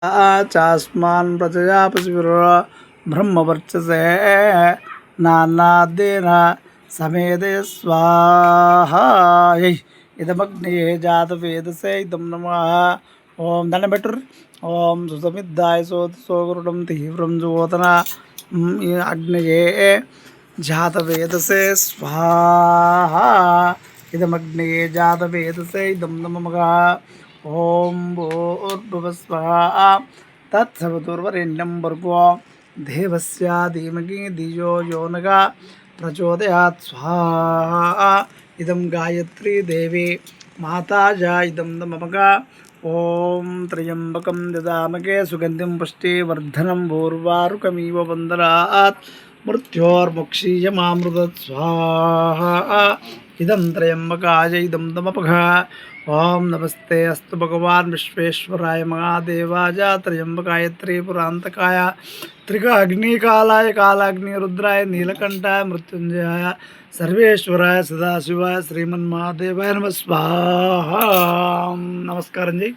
చాస్మాన్ ప్రజయాపశివిర బ్రహ్మవర్చసే నానాదేన సమేదే స్వాహాయై ఇదమగ్నియే జాతవేదసే ఇదం నమ. ఓం దండం పెట్టుర్రి. ఓం సుసమిద్దాయ సోగురుడం తీవ్రం జోతన అగ్నియే జాతవేదసే స్వాహా ఇదమగ్నియే జాతవేదసే ఇదం నమః. ఓం భూర్భువస్వః తత్సవితుర్వరేణ్యం భర్గో దేవస్య ధీమహి ధియో యో నః ప్రచోదయాత్. స్వాహా ఇదం గాయత్రీ దేవి మాతాజా ఇదం నమః. ఓం త్రయంబకం దదామగే సుగంధిం పుష్టివర్ధనం భూర్వారుకమివ వందనాత్ మృత్యోర్ముక్షీయమామృతత్. స్వాహా ఇదం త్రయంబకాయ ఇదం నమః. ఓం నమస్తే అస్తు భగవాన్ విశ్వేశ్వరాయ మహాదేవాయ త్రయంబకాయ త్రిపురాంతకాయ త్రికాగ్నికాలాయ కాలాగ్ని రుద్రాయ నీలకంఠాయ మృత్యుంజయాయ సర్వేశ్వరాయ సదాశివాయ శ్రీమన్మహాదేవాయ నమః. స్వాహా. నమస్కారం జై.